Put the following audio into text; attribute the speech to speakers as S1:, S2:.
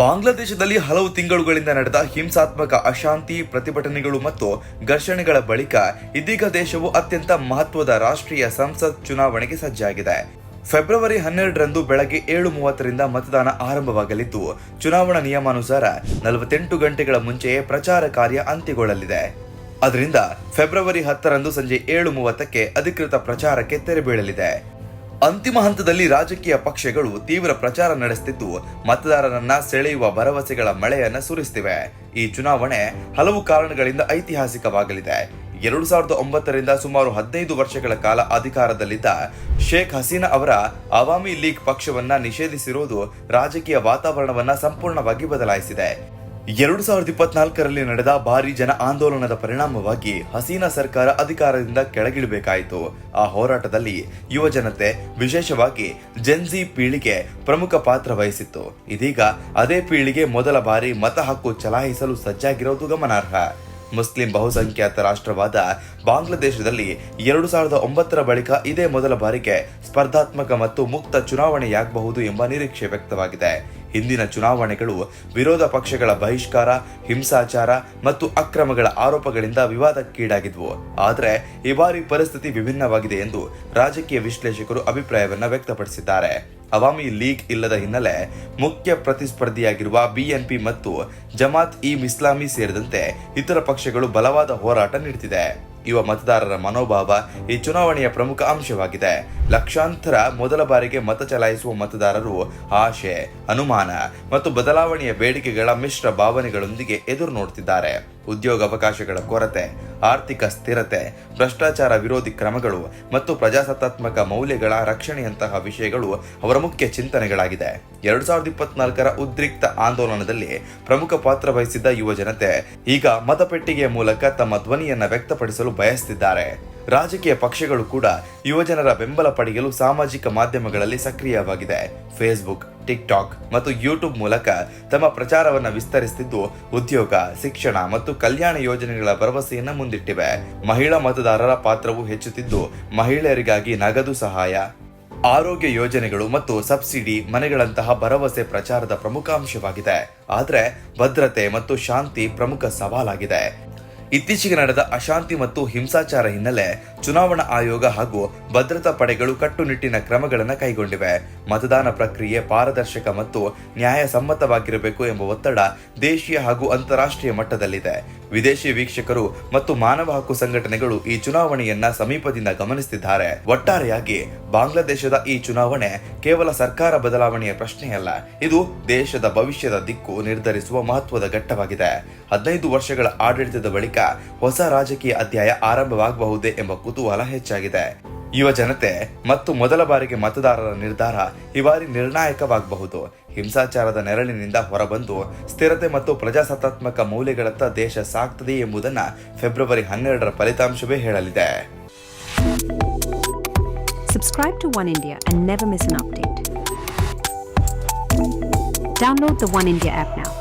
S1: ಬಾಂಗ್ಲಾದೇಶದಲ್ಲಿ ಹಲವು ತಿಂಗಳುಗಳಿಂದ ನಡೆದ ಹಿಂಸಾತ್ಮಕ ಅಶಾಂತಿ, ಪ್ರತಿಭಟನೆಗಳು ಮತ್ತು ಘರ್ಷಣೆಗಳ ಬಳಿಕ ಇದೀಗ ದೇಶವು ಅತ್ಯಂತ ಮಹತ್ವದ ರಾಷ್ಟ್ರೀಯ ಸಂಸತ್ ಚುನಾವಣೆಗೆ ಸಜ್ಜಾಗಿದೆ. ಫೆಬ್ರವರಿ 12ರಂದು ಬೆಳಗ್ಗೆ 7:30ರಿಂದ ಮತದಾನ ಆರಂಭವಾಗಲಿದ್ದು, ಚುನಾವಣಾ ನಿಯಮಾನುಸಾರ 48 ಗಂಟೆಗಳ ಮುಂಚೆಯೇ ಪ್ರಚಾರ ಕಾರ್ಯ ಅಂತ್ಯಗೊಳ್ಳಲಿದೆ. ಅದರಿಂದ ಫೆಬ್ರವರಿ 10ರಂದು ಸಂಜೆ 7:30ಕ್ಕೆ ಅಧಿಕೃತ ಪ್ರಚಾರಕ್ಕೆ ತೆರೆ ಬೀಳಲಿದೆ. ಅಂತಿಮ ಹಂತದಲ್ಲಿ ರಾಜಕೀಯ ಪಕ್ಷಗಳು ತೀವ್ರ ಪ್ರಚಾರ ನಡೆಸುತ್ತಿದ್ದು, ಮತದಾರರನ್ನ ಸೆಳೆಯುವ ಭರವಸೆಗಳ ಮಳೆಯನ್ನ ಸುರಿಸುತ್ತಿವೆ. ಈ ಚುನಾವಣೆ ಹಲವು ಕಾರಣಗಳಿಂದ ಐತಿಹಾಸಿಕವಾಗಲಿದೆ. 2009ರಿಂದ ಸುಮಾರು 15 ವರ್ಷಗಳ ಕಾಲ ಅಧಿಕಾರದಲ್ಲಿದ್ದ ಶೇಖ್ ಹಸೀನಾ ಅವರ ಅವಾಮಿ ಲೀಗ್ ಪಕ್ಷವನ್ನ ನಿಷೇಧಿಸಿರುವುದು ರಾಜಕೀಯ ವಾತಾವರಣವನ್ನ ಸಂಪೂರ್ಣವಾಗಿ ಬದಲಾಯಿಸಿದೆ. 2024ರಲ್ಲಿ ನಡೆದ ಭಾರೀ ಜನ ಆಂದೋಲನದ ಪರಿಣಾಮವಾಗಿ ಹಸೀನಾ ಸರ್ಕಾರ ಅಧಿಕಾರದಿಂದ ಕೆಳಗಿಳಿಬೇಕಾಯಿತು. ಆ ಹೋರಾಟದಲ್ಲಿ ಯುವ ಜನತೆ, ವಿಶೇಷವಾಗಿ ಜೆನ್ಜಿ ಪೀಳಿಗೆ ಪ್ರಮುಖ ಪಾತ್ರ ವಹಿಸಿತ್ತು. ಇದೀಗ ಅದೇ ಪೀಳಿಗೆ ಮೊದಲ ಬಾರಿ ಮತ ಹಕ್ಕು ಚಲಾಯಿಸಲು ಸಜ್ಜಾಗಿರೋದು ಗಮನಾರ್ಹ. ಮುಸ್ಲಿಂ ಬಹುಸಂಖ್ಯಾತ ರಾಷ್ಟ್ರವಾದ ಬಾಂಗ್ಲಾದೇಶದಲ್ಲಿ 2009ರ ಬಳಿಕ ಇದೇ ಮೊದಲ ಬಾರಿಗೆ ಸ್ಪರ್ಧಾತ್ಮಕ ಮತ್ತು ಮುಕ್ತ ಚುನಾವಣೆಯಾಗಬಹುದು ಎಂಬ ನಿರೀಕ್ಷೆ ವ್ಯಕ್ತವಾಗಿದೆ. ಹಿಂದಿನ ಚುನಾವಣೆಗಳು ವಿರೋಧ ಪಕ್ಷಗಳ ಬಹಿಷ್ಕಾರ, ಹಿಂಸಾಚಾರ ಮತ್ತು ಅಕ್ರಮಗಳ ಆರೋಪಗಳಿಂದ ವಿವಾದಕ್ಕೀಡಾಗಿದ್ವು. ಆದರೆ ಈ ಬಾರಿ ಪರಿಸ್ಥಿತಿ ವಿಭಿನ್ನವಾಗಿದೆ ಎಂದು ರಾಜಕೀಯ ವಿಶ್ಲೇಷಕರು ಅಭಿಪ್ರಾಯವನ್ನ ವ್ಯಕ್ತಪಡಿಸಿದ್ದಾರೆ. ಅವಾಮಿ ಲೀಗ್ ಇಲ್ಲದ ಹಿನ್ನೆಲೆ ಮುಖ್ಯ ಪ್ರತಿಸ್ಪರ್ಧಿಯಾಗಿರುವ ಬಿಎನ್ಪಿ ಮತ್ತು ಜಮಾತ್ ಇ ಇಸ್ಲಾಮಿ ಸೇರಿದಂತೆ ಇತರ ಪಕ್ಷಗಳು ಬಲವಾದ ಹೋರಾಟ ನೀಡುತ್ತಿದೆ. ಯುವ ಮತದಾರರ ಮನೋಭಾವ ಈ ಚುನಾವಣೆಯ ಪ್ರಮುಖ ಅಂಶವಾಗಿದೆ. ಲಕ್ಷಾಂತರ ಮೊದಲ ಬಾರಿಗೆ ಮತ ಚಲಾಯಿಸುವ ಮತದಾರರು ಆಶೆ, ಅನುಮಾನ ಮತ್ತು ಬದಲಾವಣೆಯ ಬೇಡಿಕೆಗಳ ಮಿಶ್ರ ಭಾವನೆಗಳೊಂದಿಗೆ ಎದುರು ನೋಡುತ್ತಿದ್ದಾರೆ. ಉದ್ಯೋಗಾವಕಾಶಗಳ ಕೊರತೆ, ಆರ್ಥಿಕ ಸ್ಥಿರತೆ, ಭ್ರಷ್ಟಾಚಾರ ವಿರೋಧಿ ಕ್ರಮಗಳು ಮತ್ತು ಪ್ರಜಾಸತ್ತಾತ್ಮಕ ಮೌಲ್ಯಗಳ ರಕ್ಷಣೆಯಂತಹ ವಿಷಯಗಳು ಅವರ ಮುಖ್ಯ ಚಿಂತನೆಗಳಾಗಿದೆ. 2024ರ ಉದ್ರಿಕ್ತ ಆಂದೋಲನದಲ್ಲಿ ಪ್ರಮುಖ ಪಾತ್ರ ವಹಿಸಿದ್ದ ಯುವ ಜನತೆ ಈಗ ಮತಪೆಟ್ಟಿಗೆಯ ಮೂಲಕ ತಮ್ಮ ಧ್ವನಿಯನ್ನ ವ್ಯಕ್ತಪಡಿಸಲು ಬಯಸುತ್ತಿದ್ದಾರೆ. ರಾಜಕೀಯ ಪಕ್ಷಗಳು ಕೂಡ ಯುವಜನರ ಬೆಂಬಲ ಪಡೆಯಲು ಸಾಮಾಜಿಕ ಮಾಧ್ಯಮಗಳಲ್ಲಿ ಸಕ್ರಿಯವಾಗಿದೆ. ಫೇಸ್ಬುಕ್, ಟಿಕ್ಟಾಕ್ ಮತ್ತು ಯೂಟ್ಯೂಬ್ ಮೂಲಕ ತಮ್ಮ ಪ್ರಚಾರವನ್ನು ವಿಸ್ತರಿಸುತ್ತಿದ್ದು, ಉದ್ಯೋಗ, ಶಿಕ್ಷಣ ಮತ್ತು ಕಲ್ಯಾಣ ಯೋಜನೆಗಳ ಭರವಸೆಯನ್ನ ಮುಂದಿಟ್ಟಿವೆ. ಮಹಿಳಾ ಮತದಾರರ ಪಾತ್ರವು ಹೆಚ್ಚುತ್ತಿದ್ದು, ಮಹಿಳೆಯರಿಗಾಗಿ ನಗದು ಸಹಾಯ, ಆರೋಗ್ಯ ಯೋಜನೆಗಳು ಮತ್ತು ಸಬ್ಸಿಡಿ ಮನೆಗಳಂತಹ ಭರವಸೆ ಪ್ರಚಾರದ ಪ್ರಮುಖ ಅಂಶವಾಗಿದೆ. ಆದರೆ ಭದ್ರತೆ ಮತ್ತು ಶಾಂತಿ ಪ್ರಮುಖ ಸವಾಲಾಗಿದೆ. ಇತ್ತೀಚೆಗೆ ನಡೆದ ಅಶಾಂತಿ ಮತ್ತು ಹಿಂಸಾಚಾರ ಹಿನ್ನೆಲೆ ಚುನಾವಣಾ ಆಯೋಗ ಹಾಗೂ ಭದ್ರತಾ ಪಡೆಗಳು ಕಟ್ಟುನಿಟ್ಟಿನ ಕ್ರಮಗಳನ್ನು ಕೈಗೊಂಡಿವೆ. ಮತದಾನ ಪ್ರಕ್ರಿಯೆ ಪಾರದರ್ಶಕ ಮತ್ತು ನ್ಯಾಯಸಮ್ಮತವಾಗಿರಬೇಕು ಎಂಬ ಒತ್ತಡ ದೇಶೀಯ ಹಾಗೂ ಅಂತಾರಾಷ್ಟ್ರೀಯ ಮಟ್ಟದಲ್ಲಿದೆ. ವಿದೇಶಿ ವೀಕ್ಷಕರು ಮತ್ತು ಮಾನವ ಹಕ್ಕು ಸಂಘಟನೆಗಳು ಈ ಚುನಾವಣೆಯನ್ನ ಸಮೀಪದಿಂದ ಗಮನಿಸುತ್ತಿದ್ದಾರೆ. ಒಟ್ಟಾರೆಯಾಗಿ ಬಾಂಗ್ಲಾದೇಶದ ಈ ಚುನಾವಣೆ ಕೇವಲ ಸರ್ಕಾರ ಬದಲಾವಣೆಯ ಪ್ರಶ್ನೆಯಲ್ಲ, ಇದು ದೇಶದ ಭವಿಷ್ಯದ ದಿಕ್ಕು ನಿರ್ಧರಿಸುವ ಮಹತ್ವದ ಘಟ್ಟವಾಗಿದೆ. 15 ವರ್ಷಗಳ ಆಡಳಿತದ ಬಳಿಕ ಹೊಸ ರಾಜಕೀಯ ಅಧ್ಯಾಯ ಆರಂಭವಾಗಬಹುದೇ ಎಂಬ ಕುತೂಹಲ ಹೆಚ್ಚಾಗಿದೆ. ಯುವ ಜನತೆ ಮತ್ತು ಮೊದಲ ಬಾರಿಗೆ ಮತದಾರರ ನಿರ್ಧಾರ ಈ ಬಾರಿ ನಿರ್ಣಾಯಕವಾಗಬಹುದು. ಹಿಂಸಾಚಾರದ ನೆರಳಿನಿಂದ ಹೊರಬಂದು ಸ್ಥಿರತೆ ಮತ್ತು ಪ್ರಜಾಸತ್ತಾತ್ಮಕ ಮೌಲ್ಯಗಳತ್ತ ದೇಶ ಸಾಗ್ತದೆ ಎಂಬುದನ್ನು ಫೆಬ್ರವರಿ 12ರ ಫಲಿತಾಂಶವೇ ಹೇಳಲಿದೆ.
S2: Subscribe to One India and never miss an update. Download the One India app now.